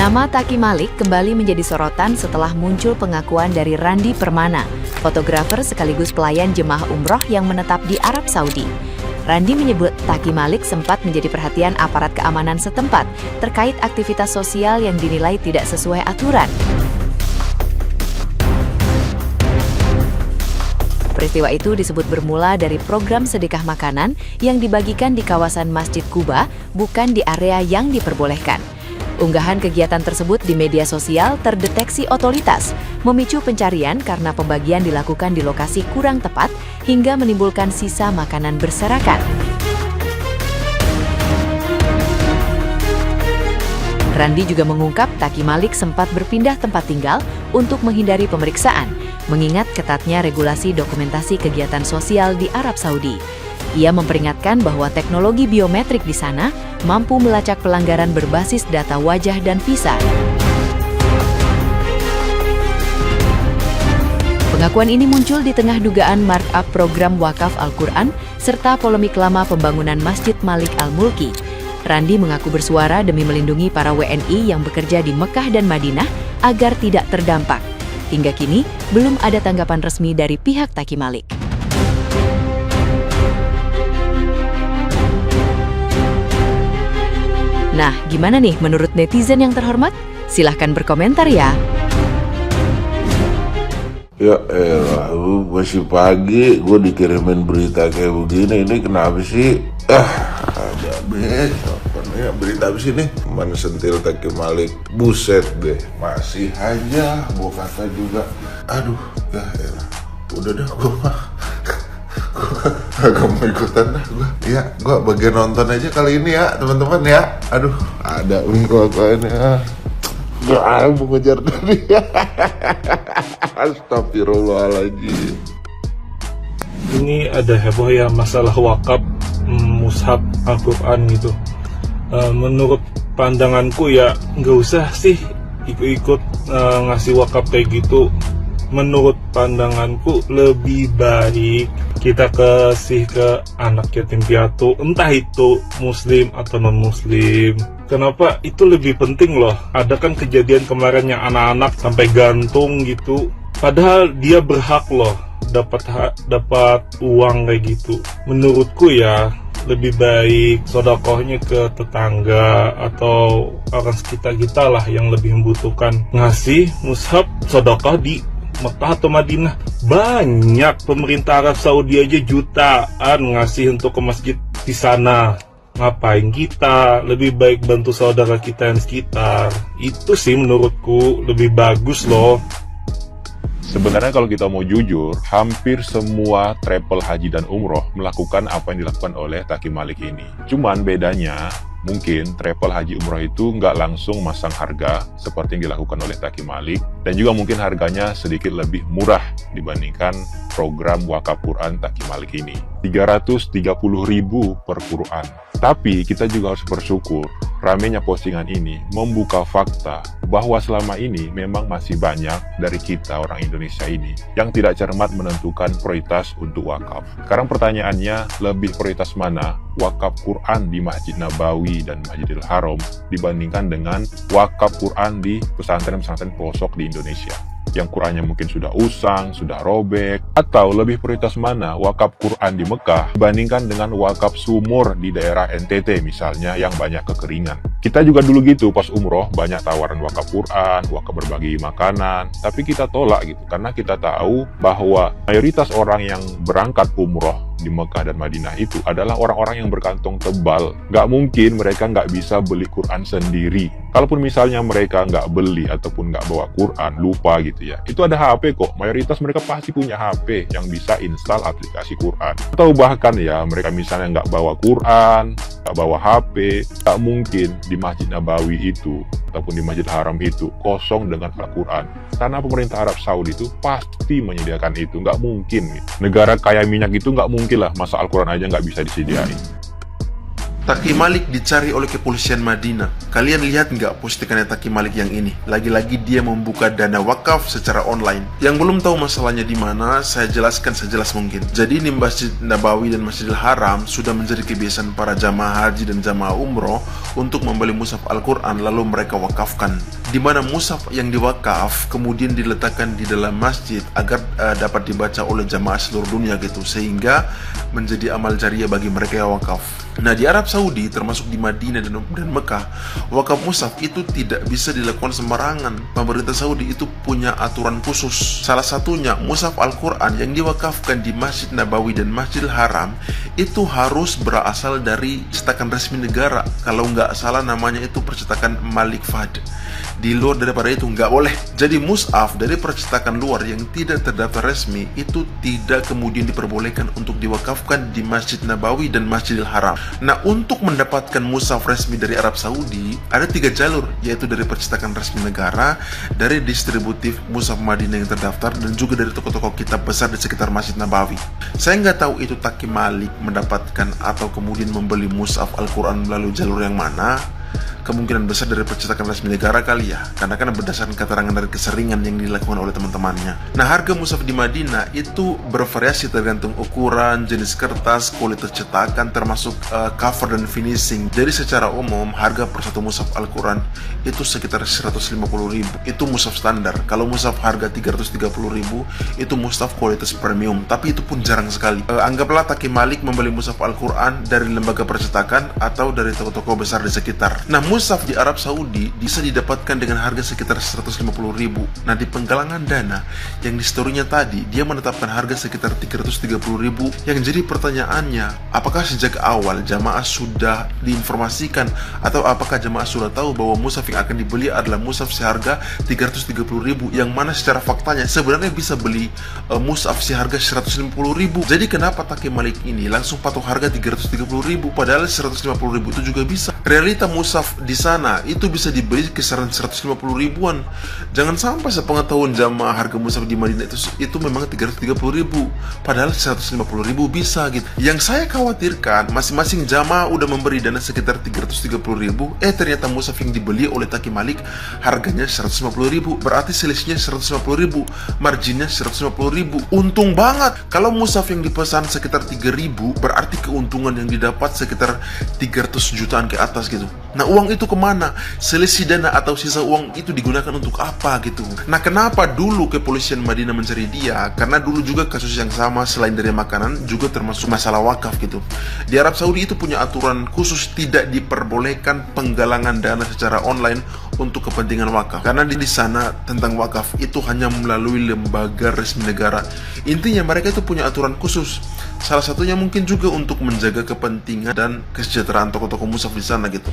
Nama Taki Malik kembali menjadi sorotan setelah muncul pengakuan dari Randi Permana, fotografer sekaligus pelayan jemaah umroh yang menetap di Arab Saudi. Randi menyebut Taki Malik sempat menjadi perhatian aparat keamanan setempat terkait aktivitas sosial yang dinilai tidak sesuai aturan. Peristiwa itu disebut bermula dari program sedekah makanan yang dibagikan di kawasan Masjid Kuba, bukan di area yang diperbolehkan. Unggahan kegiatan tersebut di media sosial terdeteksi otoritas, memicu pencarian karena pembagian dilakukan di lokasi kurang tepat hingga menimbulkan sisa makanan berserakan. Randi juga mengungkap Taki Malik sempat berpindah tempat tinggal untuk menghindari pemeriksaan, mengingat ketatnya regulasi dokumentasi kegiatan sosial di Arab Saudi. Ia memperingatkan bahwa teknologi biometrik di sana mampu melacak pelanggaran berbasis data wajah dan visa. Pengakuan ini muncul di tengah dugaan markup program wakaf Al-Quran serta polemik lama pembangunan Masjid Malik Al-Mulki. Randi mengaku bersuara demi melindungi para WNI yang bekerja di Mekah dan Madinah agar tidak terdampak. Hingga kini, belum ada tanggapan resmi dari pihak Taki Malik. Nah, gimana nih menurut netizen yang terhormat? Silahkan berkomentar ya. Ya elah, masih pagi gue dikirimin berita kayak begini. Ini kenapa sih? Ada ya, berita abis ini mana sentil Taki Malik. Buset deh, masih aja gue kata juga. Aduh, ya elah, udah dah gue mah agak mau ikutan dah gue. Ya, gue bagian nonton aja kali ini ya teman-teman ya. Aduh, ada ini ya. Gak mau ngejar tadi. Astagfirullahaladzim. Ini ada heboh ya masalah wakaf mushaf Al-Quran gitu. Menurut pandanganku ya nggak usah sih ikut-ikut ngasih wakaf kayak gitu. Menurut pandanganku lebih baik kita kasih ke anak yatim piatu, entah itu muslim atau non muslim. Kenapa? Itu lebih penting loh. Ada kan kejadian kemarin yang anak-anak sampai gantung gitu. Padahal dia berhak loh dapat uang kayak gitu. Menurutku ya lebih baik sodakohnya ke tetangga atau orang sekitar kita lah yang lebih membutuhkan. Ngasih mushaf sodakoh di Mekah atau Madinah. Banyak pemerintah Arab Saudi aja jutaan ngasih untuk ke masjid di sana. Ngapain kita? Lebih baik bantu saudara kita yang sekitar. Itu sih menurutku lebih bagus loh. Sebenarnya kalau kita mau jujur, hampir semua travel haji dan umroh melakukan apa yang dilakukan oleh Taki Malik ini. Cuman bedanya, mungkin travel haji umroh itu nggak langsung masang harga seperti yang dilakukan oleh Taki Malik, dan juga mungkin harganya sedikit lebih murah dibandingkan program wakaf Quran Taki Malik ini. 330.000 per Quran. Tapi kita juga harus bersyukur, ramenya postingan ini membuka fakta bahwa selama ini memang masih banyak dari kita orang Indonesia ini yang tidak cermat menentukan prioritas untuk wakaf. Sekarang pertanyaannya, lebih prioritas mana? Wakaf Quran di Masjid Nabawi dan Masjidil Haram dibandingkan dengan wakaf Quran di pesantren-pesantren pelosok di Indonesia yang Qurannya mungkin sudah usang, sudah robek, atau lebih prioritas mana wakaf Quran di Mekah dibandingkan dengan wakaf sumur di daerah NTT misalnya yang banyak kekeringan. Kita juga dulu gitu pas umroh banyak tawaran wakaf Quran, wakaf berbagi makanan, tapi kita tolak gitu karena kita tahu bahwa mayoritas orang yang berangkat umroh di Mekah dan Madinah itu adalah orang-orang yang berkantong tebal. Nggak mungkin mereka nggak bisa beli Quran sendiri. Kalaupun misalnya mereka nggak beli ataupun nggak bawa Quran, lupa gitu ya, itu ada HP kok. Mayoritas mereka pasti punya HP yang bisa install aplikasi Quran. Atau bahkan ya, mereka misalnya nggak bawa Quran, nggak bawa HP, nggak mungkin di Masjid Nabawi itu ataupun di Masjid Haram itu kosong dengan Al-Quran. Karena pemerintah Arab Saudi itu pasti menyediakan itu, nggak mungkin. Negara kaya minyak itu nggak mungkin lah, masa Al-Quran aja nggak bisa disediain. Taqi Malik dicari oleh kepolisian Madinah. Kalian lihat nggak postingannya Taqi Malik yang ini? Lagi-lagi dia membuka dana wakaf secara online. Yang belum tahu masalahnya di mana, saya jelaskan sejelas mungkin. Jadi di Masjid Nabawi dan Masjidil Haram sudah menjadi kebiasaan para jamaah haji dan jamaah umroh untuk membeli mushaf Al-Quran lalu mereka wakafkan. Di mana mushaf yang diwakaf kemudian diletakkan di dalam masjid agar dapat dibaca oleh jamaah seluruh dunia gitu, sehingga menjadi amal jariah bagi mereka yang wakaf. Nah, di Arab Saudi termasuk di Madinah dan Mekah, wakaf mushaf itu tidak bisa dilakukan sembarangan. Pemerintah Saudi itu punya aturan khusus. Salah satunya mushaf Al-Quran yang diwakafkan di Masjid Nabawi dan Masjidil Haram itu harus berasal dari cetakan resmi negara. Kalau nggak salah namanya itu percetakan Malik Fahd. Di luar daripada itu nggak boleh. Jadi mushaf dari percetakan luar yang tidak terdaftar resmi itu tidak kemudian diperbolehkan untuk diwakafkan di Masjid Nabawi dan Masjidil Haram. Nah, untuk mendapatkan mushaf resmi dari Arab Saudi ada 3 jalur, yaitu dari percetakan resmi negara, dari distributif mushaf Madinah yang terdaftar, dan juga dari toko-toko kitab besar di sekitar Masjid Nabawi. Saya nggak tahu itu Taqi Malik mendapatkan atau kemudian membeli mushaf Al-Quran melalui jalur yang mana. Kemungkinan besar dari percetakan resmi negara kali ya, karena kan berdasarkan keterangan dari keseringan yang dilakukan oleh teman-temannya. Nah, harga mushaf di Madinah itu bervariasi tergantung ukuran, jenis kertas, kualitas cetakan, termasuk cover dan finishing. Jadi secara umum harga per satu mushaf Al-Quran itu sekitar 150.000. Itu mushaf standar. Kalau mushaf harga 330.000 itu mushaf kualitas premium, tapi itu pun jarang sekali. Anggaplah Taqi Malik membeli mushaf Al-Quran dari lembaga percetakan atau dari toko-toko besar di sekitar. Nah, mushaf di Arab Saudi bisa didapatkan dengan harga sekitar 150.000. Nah, di penggalangan dana yang di story-nya tadi, dia menetapkan harga sekitar 330.000. Yang jadi pertanyaannya, apakah sejak awal jamaah sudah diinformasikan atau apakah jamaah sudah tahu bahwa mushaf yang akan dibeli adalah mushaf seharga 330.000, yang mana secara faktanya sebenarnya bisa beli mushaf seharga 150.000. Jadi kenapa Taqi Malik ini langsung patok harga 330.000 padahal 150.000 itu juga bisa? Realita mushaf di sana itu bisa dibeli kisaran 150.000-an. Jangan sampai sepengetahuan jamaah harga mushaf di Madinah itu memang 330.000 padahal 150.000 bisa gitu. Yang saya khawatirkan, masing-masing jamaah udah memberi dana sekitar 330.000, ternyata mushaf yang dibeli oleh Taqi Malik harganya 150.000, berarti selisihnya 150.000, marginnya 150.000. Untung banget. Kalau mushaf yang dipesan sekitar 3.000, berarti keuntungan yang didapat sekitar 300 jutaan ke atas gitu. Nah, uang itu kemana? Selisih dana atau sisa uang itu digunakan untuk apa gitu? Nah, kenapa dulu kepolisian Madinah mencari dia? Karena dulu juga kasus yang sama, selain dari makanan juga termasuk masalah wakaf gitu. Di Arab Saudi itu punya aturan khusus, tidak diperbolehkan penggalangan dana secara online untuk kepentingan wakaf. Karena di sana tentang wakaf itu hanya melalui lembaga resmi negara. Intinya mereka itu punya aturan khusus. Salah satunya mungkin juga untuk menjaga kepentingan dan kesejahteraan toko-toko mushaf di sana gitu.